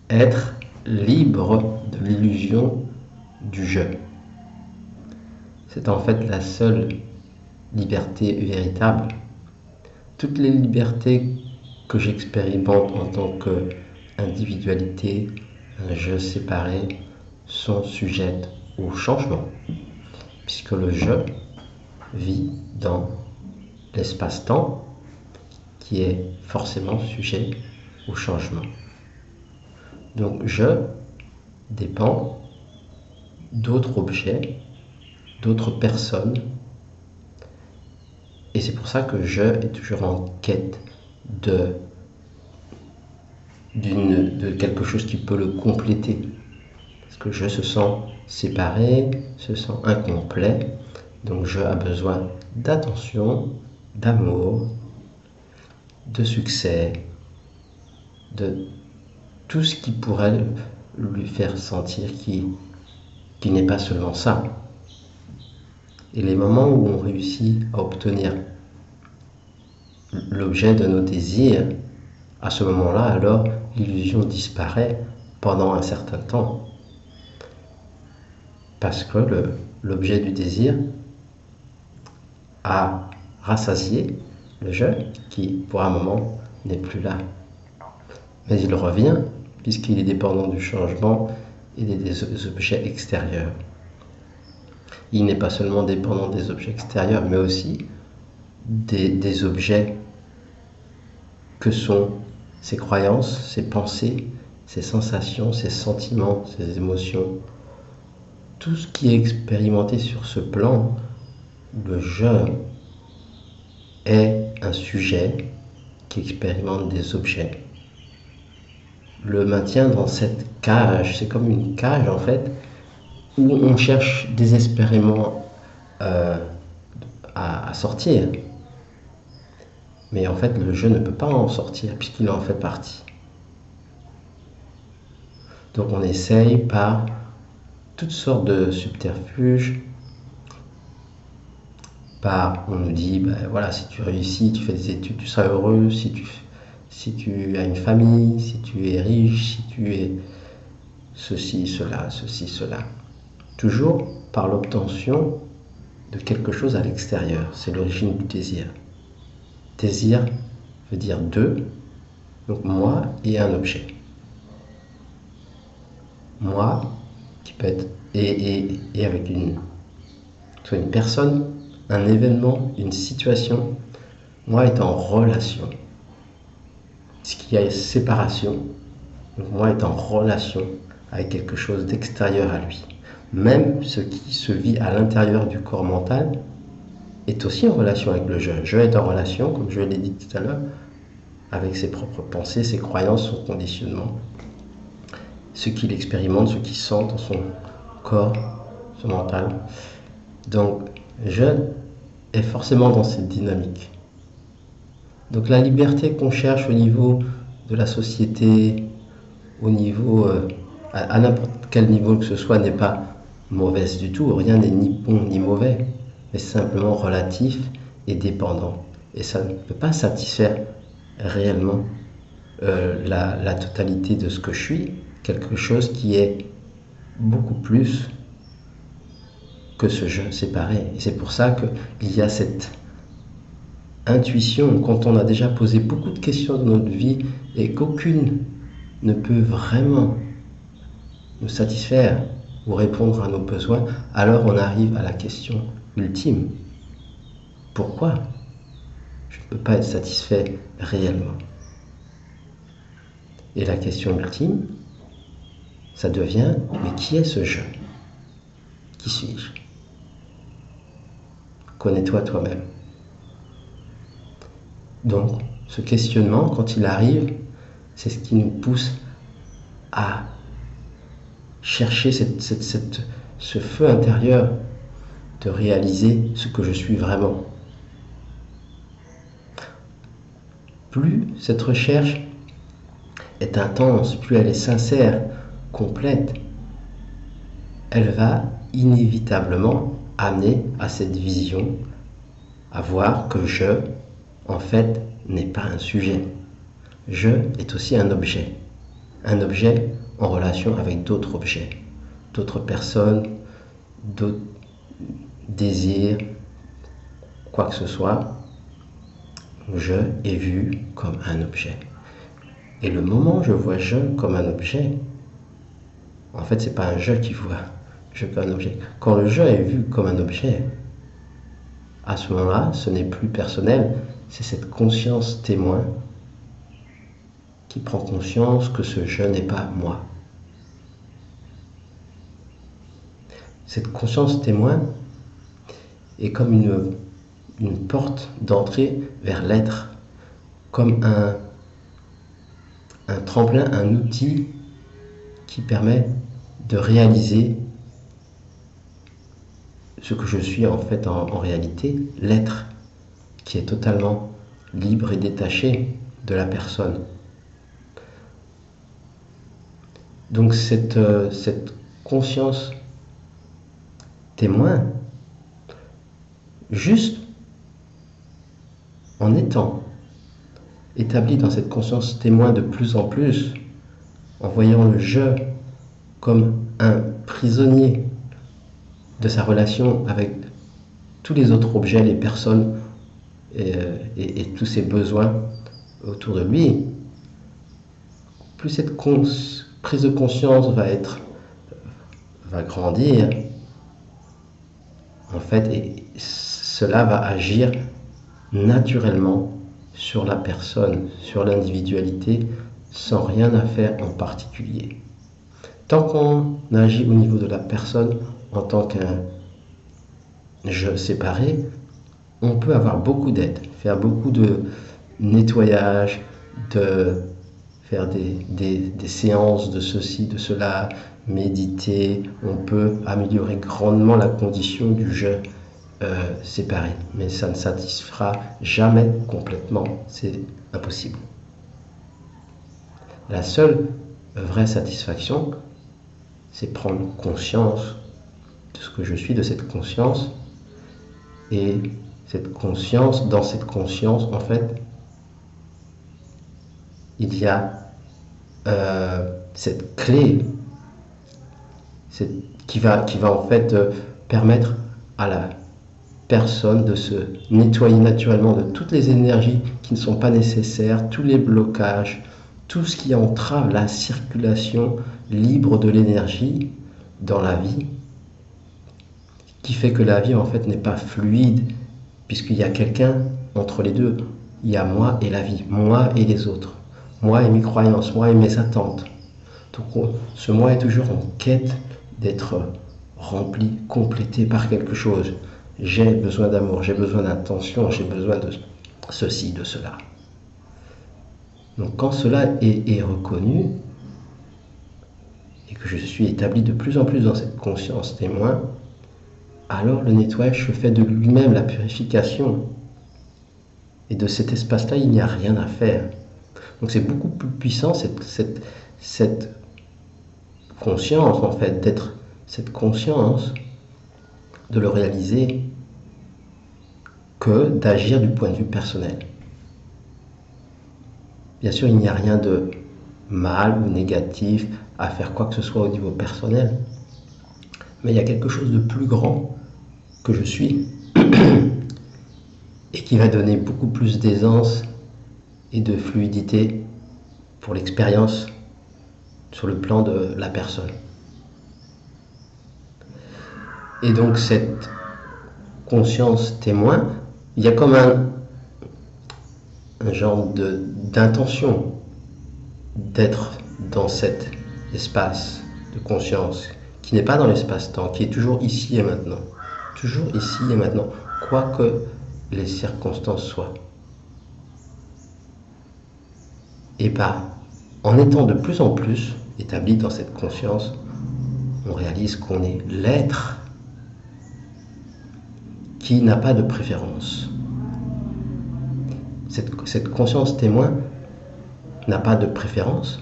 être libre de l'illusion du je. C'est en fait la seule liberté véritable. Toutes les libertés que j'expérimente en tant qu'individualité, un je séparé, sont sujettes au changement, puisque le je vit dans l'espace-temps qui est forcément sujet au changement. Donc je dépend d'autres objets, d'autres personnes, et c'est pour ça que je est toujours en quête de quelque chose qui peut le compléter. Parce que je se sent séparé, se sent incomplet, donc je a besoin d'attention, d'amour, de succès, de tout ce qui pourrait lui faire sentir qu'il n'est pas seulement ça. Et les moments où on réussit à obtenir l'objet de nos désirs, à ce moment-là, alors l'illusion disparaît pendant un certain temps. Parce que l'objet du désir a rassasié le je qui, pour un moment, n'est plus là. Mais il revient, puisqu'il est dépendant du changement et des objets extérieurs. Il n'est pas seulement dépendant des objets extérieurs, mais aussi des objets que sont ses croyances, ses pensées, ses sensations, ses sentiments, ses émotions. Tout ce qui est expérimenté sur ce plan, le je est un sujet qui expérimente des objets. Le maintien dans cette cage, c'est comme une cage en fait, où on cherche désespérément à sortir. Mais en fait, le je ne peut pas en sortir puisqu'il en fait partie. Donc on essaye par toutes sortes de subterfuges. On nous dit, ben voilà, si tu réussis, tu fais des études, tu seras heureux. Si tu as une famille, si tu es riche, si tu es ceci, cela. Toujours par l'obtention de quelque chose à l'extérieur. C'est l'origine du désir. Désir veut dire deux, donc moi et un objet. Moi qui peut être et avec soit une personne, un événement, une situation. Moi est en relation. Ce qui a séparation, donc moi est en relation avec quelque chose d'extérieur à lui. Même ce qui se vit à l'intérieur du corps mental est aussi en relation avec le je. Je est en relation, comme je l'ai dit tout à l'heure, avec ses propres pensées, ses croyances, son conditionnement, ce qu'il expérimente, ce qu'il sent dans son corps, son mental. Donc, je est forcément dans cette dynamique. Donc la liberté qu'on cherche au niveau de la société, au niveau, à n'importe quel niveau que ce soit, n'est pas mauvaise du tout. Rien n'est ni bon ni mauvais, mais simplement relatif et dépendant. Et ça ne peut pas satisfaire réellement la totalité de ce que je suis, quelque chose qui est beaucoup plus que ce je séparé. Et c'est pour ça qu'il y a cette intuition, quand on a déjà posé beaucoup de questions dans notre vie et qu'aucune ne peut vraiment nous satisfaire ou répondre à nos besoins, alors on arrive à la question ultime. Pourquoi je ne peux pas être satisfait réellement? Et la question ultime, ça devient, mais qui est ce je? Qui suis-je? Connais-toi toi-même. Donc, ce questionnement, quand il arrive, c'est ce qui nous pousse à chercher ce feu intérieur de réaliser ce que je suis vraiment. Plus cette recherche est intense, plus elle est sincère, complète, elle va inévitablement amener à cette vision, à voir que je, en fait, n'est pas un sujet. Je est aussi un objet. un objet en relation avec d'autres objets, d'autres personnes, d'autres désirs, quoi que ce soit. Je est vu comme un objet. Et le moment où je vois je comme un objet, en fait, c'est pas un je qui voit je comme un objet. Quand le je est vu comme un objet, à ce moment-là, ce n'est plus personnel, c'est cette conscience témoin qui prend conscience que ce je n'est pas moi. Cette conscience témoin est comme une porte d'entrée vers l'être, comme un tremplin, un outil qui permet de réaliser ce que je suis en fait en réalité, l'être qui est totalement libre et détaché de la personne. Donc cette conscience témoin, juste en étant établi dans cette conscience témoin de plus en plus, en voyant le je comme un prisonnier de sa relation avec tous les autres objets, les personnes et tous ses besoins autour de lui, plus cette prise de conscience va grandir, en fait, et cela va agir naturellement sur la personne, sur l'individualité, sans rien à faire en particulier. Tant qu'on agit au niveau de la personne en tant qu'un je séparé, on peut avoir beaucoup d'aide, faire beaucoup de nettoyage, de faire des séances de ceci, de cela, méditer. On peut améliorer grandement la condition du je séparé, mais ça ne satisfera jamais complètement, c'est impossible. La seule vraie satisfaction, c'est prendre conscience de ce que je suis, de cette conscience, et cette conscience, dans cette conscience, en fait, il y a cette clé qui va en fait permettre à la personne de se nettoyer naturellement de toutes les énergies qui ne sont pas nécessaires, tous les blocages, tout ce qui entrave la circulation libre de l'énergie dans la vie, qui fait que la vie en fait n'est pas fluide, puisqu'il y a quelqu'un entre les deux. Il y a moi et la vie, moi et les autres, moi et mes croyances, moi et mes attentes. Donc ce moi est toujours en quête d'être rempli, complété par quelque chose. J'ai besoin d'amour, j'ai besoin d'attention, j'ai besoin de ceci, de cela. Donc quand cela est reconnu, et que je suis établi de plus en plus dans cette conscience témoin, alors le nettoyage se fait de lui-même, la purification. Et de cet espace-là, il n'y a rien à faire. Donc c'est beaucoup plus puissant cette conscience, en fait, d'être cette conscience, de le réaliser, que d'agir du point de vue personnel. Bien sûr, il n'y a rien de mal ou négatif à faire quoi que ce soit au niveau personnel, mais il y a quelque chose de plus grand que je suis et qui va donner beaucoup plus d'aisance et de fluidité pour l'expérience sur le plan de la personne. Et donc cette conscience témoin, il y a comme un genre d'intention d'être dans cet espace de conscience qui n'est pas dans l'espace-temps, qui est toujours ici et maintenant. Toujours ici et maintenant, quoi que les circonstances soient. Et en étant de plus en plus établi dans cette conscience, on réalise qu'on est l'être qui n'a pas de préférence. Cette conscience témoin n'a pas de préférence.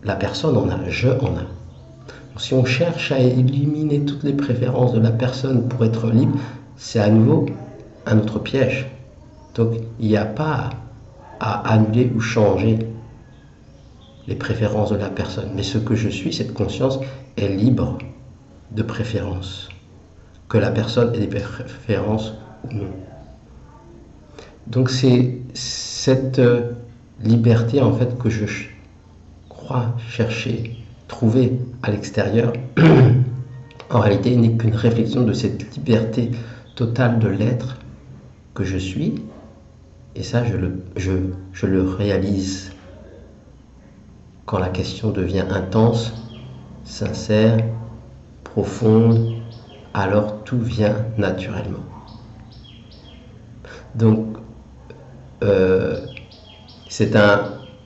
La personne en a, je en a. Si on cherche à éliminer toutes les préférences de la personne pour être libre, c'est à nouveau un autre piège. Donc il n'y a pas à annuler ou changer les préférences de la personne. Mais ce que je suis, cette conscience, est libre de préférences. Que la personne ait des préférences ou non. Donc c'est cette liberté en fait que je crois chercher, trouver à l'extérieur, en réalité n'est qu'une réflexion de cette liberté totale de l'être que je suis, et ça je le réalise quand la question devient intense, sincère, profonde, alors tout vient naturellement. Donc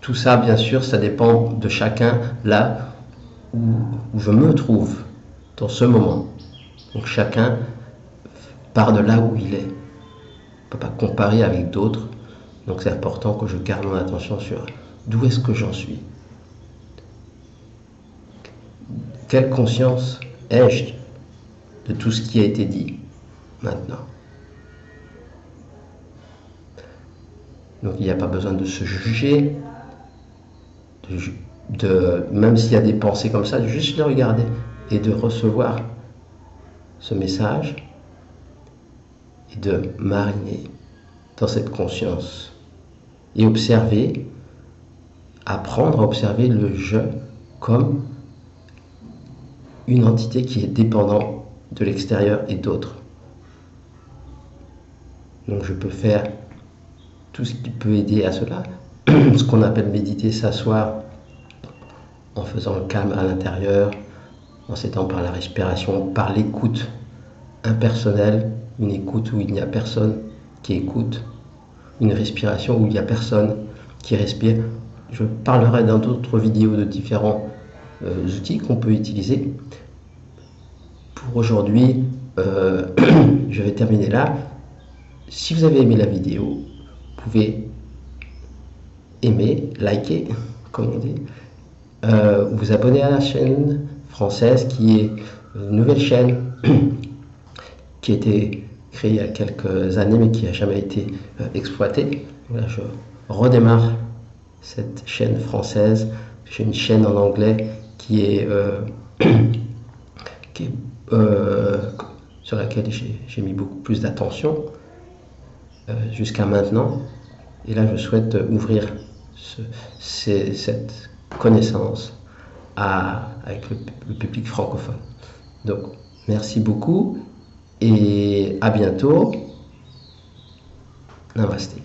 tout ça bien sûr ça dépend de chacun là où je me trouve dans ce moment. Donc chacun part de là où il est. On ne peut pas comparer avec d'autres. Donc c'est important que je garde mon attention sur d'où est-ce que j'en suis. Quelle conscience ai-je de tout ce qui a été dit maintenant? Donc il n'y a pas besoin de se juger, même s'il y a des pensées comme ça, de juste les regarder et de recevoir ce message et de mariner dans cette conscience et observer, apprendre à observer le je comme une entité qui est dépendante de l'extérieur et d'autres. Donc je peux faire tout ce qui peut aider à cela, ce qu'on appelle méditer, s'asseoir en faisant le calme à l'intérieur, en s'aidant par la respiration, par l'écoute impersonnelle, une écoute où il n'y a personne qui écoute, une respiration où il n'y a personne qui respire. Je parlerai dans d'autres vidéos de différents outils qu'on peut utiliser. Pour aujourd'hui, je vais terminer là. Si vous avez aimé la vidéo, vous pouvez aimer, liker, comme on dit, vous abonner à la chaîne française qui est une nouvelle chaîne qui a été créée il y a quelques années mais qui n'a jamais été exploitée. Voilà, je redémarre cette chaîne française. J'ai une chaîne en anglais sur laquelle j'ai mis beaucoup plus d'attention jusqu'à maintenant. Et là, je souhaite ouvrir cette connaissance avec le public francophone. Donc, merci beaucoup et à bientôt. Namasté.